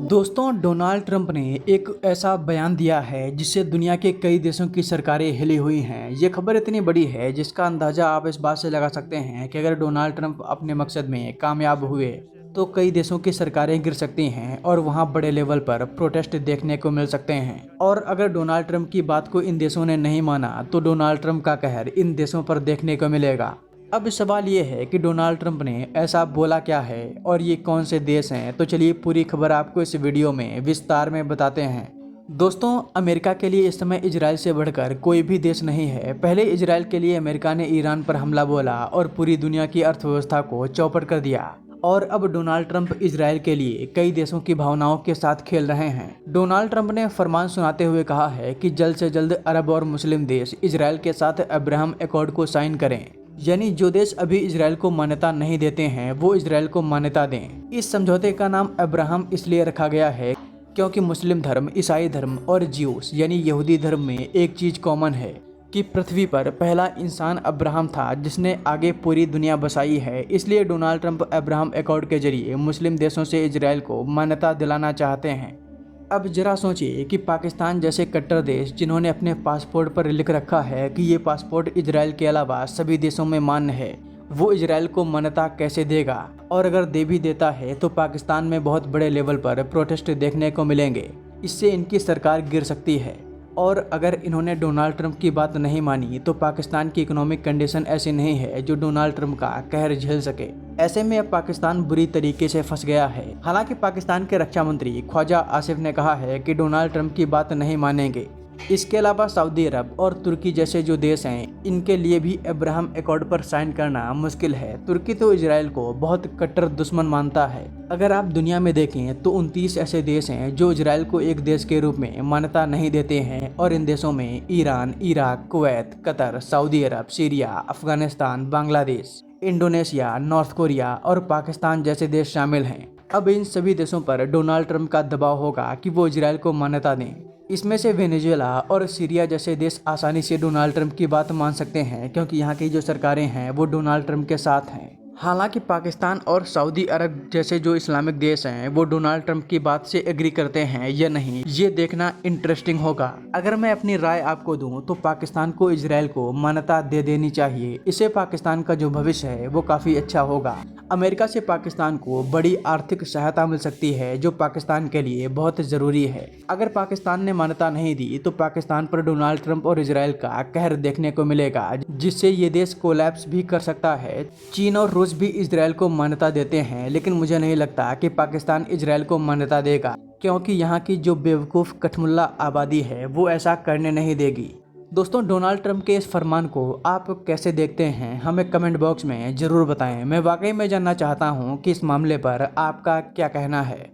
दोस्तों, Donald Trump ने एक ऐसा बयान दिया है जिससे दुनिया के कई देशों की सरकारें हिली हुई हैं। ये खबर इतनी बड़ी है जिसका अंदाज़ा आप इस बात से लगा सकते हैं कि अगर डोनाल्ड ट्रंप अपने मकसद में कामयाब हुए तो कई देशों की सरकारें गिर सकती हैं और वहां बड़े लेवल पर प्रोटेस्ट देखने को मिल सकते हैं। और अगर डोनाल्ड ट्रंप की बात को इन देशों ने नहीं माना तो डोनाल्ड ट्रंप का कहर इन देशों पर देखने को मिलेगा। अब सवाल ये है कि डोनाल्ड ट्रंप ने ऐसा बोला क्या है और ये कौन से देश हैं। तो चलिए पूरी खबर आपको इस वीडियो में विस्तार में बताते हैं। दोस्तों, अमेरिका के लिए इस समय इजराइल से बढ़कर कोई भी देश नहीं है। पहले इजराइल के लिए अमेरिका ने ईरान पर हमला बोला और पूरी दुनिया की अर्थव्यवस्था को चौपट कर दिया। और अब डोनाल्ड ट्रंप इजराइल के लिए कई देशों की भावनाओं के साथ खेल रहे हैं। डोनाल्ड ट्रंप ने फरमान सुनाते हुए कहा है कि जल्द से जल्द अरब और मुस्लिम देश इजराइल के साथ अब्राहम एकॉर्ड को साइन करें, यानी जो देश अभी इजराइल को मान्यता नहीं देते हैं वो इजराइल को मान्यता दें। इस समझौते का नाम अब्राहम इसलिए रखा गया है क्योंकि मुस्लिम धर्म, ईसाई धर्म और ज्यूस यानी यहूदी धर्म में एक चीज कॉमन है कि पृथ्वी पर पहला इंसान अब्राहम था जिसने आगे पूरी दुनिया बसाई है। इसलिए डोनाल्ड ट्रंप अब्राहम एकॉर्ड के जरिए मुस्लिम देशों से इजराइल को मान्यता दिलाना चाहते हैं। अब जरा सोचिए कि पाकिस्तान जैसे कट्टर देश जिन्होंने अपने पासपोर्ट पर लिख रखा है कि ये पासपोर्ट इजराइल के अलावा सभी देशों में मान्य है, वो इजराइल को मान्यता कैसे देगा। और अगर दे भी देता है तो पाकिस्तान में बहुत बड़े लेवल पर प्रोटेस्ट देखने को मिलेंगे। इससे इनकी सरकार गिर सकती है। और अगर इन्होंने डोनाल्ड ट्रंप की बात नहीं मानी तो पाकिस्तान की इकोनॉमिक कंडीशन ऐसी नहीं है जो डोनाल्ड ट्रंप का कहर झेल सके। ऐसे में अब पाकिस्तान बुरी तरीके से फंस गया है। हालांकि पाकिस्तान के रक्षा मंत्री ख्वाजा आसिफ ने कहा है कि डोनाल्ड ट्रंप की बात नहीं मानेंगे। इसके अलावा सऊदी अरब और तुर्की जैसे जो देश हैं इनके लिए भी अब्राहम एकॉर्ड पर साइन करना मुश्किल है। तुर्की तो इजराइल को बहुत कट्टर दुश्मन मानता है। अगर आप दुनिया में देखें तो 29 ऐसे देश हैं जो इजराइल को एक देश के रूप में मान्यता नहीं देते हैं। और इन देशों में Iran, Iraq, Kuwait, Qatar, Saudi Arab, Syria, Afghanistan, Bangladesh, Indonesia, North Korea और पाकिस्तान जैसे देश शामिल हैं। अब इन सभी देशों पर डोनाल्ड ट्रंप का दबाव होगा कि वो इजराइल को मान्यता दें। इसमें से वेनेजुएला और सीरिया जैसे देश आसानी से डोनाल्ड ट्रंप की बात मान सकते हैं क्योंकि यहाँ की जो सरकारें हैं वो डोनाल्ड ट्रंप के साथ हैं। हालांकि पाकिस्तान और सऊदी अरब जैसे जो इस्लामिक देश हैं वो डोनाल्ड ट्रंप की बात से एग्री करते हैं या नहीं, ये देखना इंटरेस्टिंग होगा। अगर मैं अपनी राय आपको दूं तो पाकिस्तान को इजराइल को मान्यता दे देनी चाहिए। इससे पाकिस्तान का जो भविष्य है वो काफ़ी अच्छा होगा। अमेरिका से पाकिस्तान को बड़ी आर्थिक सहायता मिल सकती है जो पाकिस्तान के लिए बहुत ज़रूरी है। अगर पाकिस्तान ने मान्यता नहीं दी तो पाकिस्तान पर डोनाल्ड ट्रंप और इजराइल का कहर देखने को मिलेगा जिससे ये देश कोलैप्स भी कर सकता है। चीन और रूस भी इजराइल को मान्यता देते हैं, लेकिन मुझे नहीं लगता कि पाकिस्तान इजराइल को मान्यता देगा क्योंकि यहाँ की जो बेवकूफ़ कठमुल्ला आबादी है वो ऐसा करने नहीं देगी। दोस्तों, डोनाल्ड ट्रंप के इस फरमान को आप कैसे देखते हैं हमें कमेंट बॉक्स में ज़रूर बताएं। मैं वाकई में जानना चाहता हूँ कि इस मामले पर आपका क्या कहना है।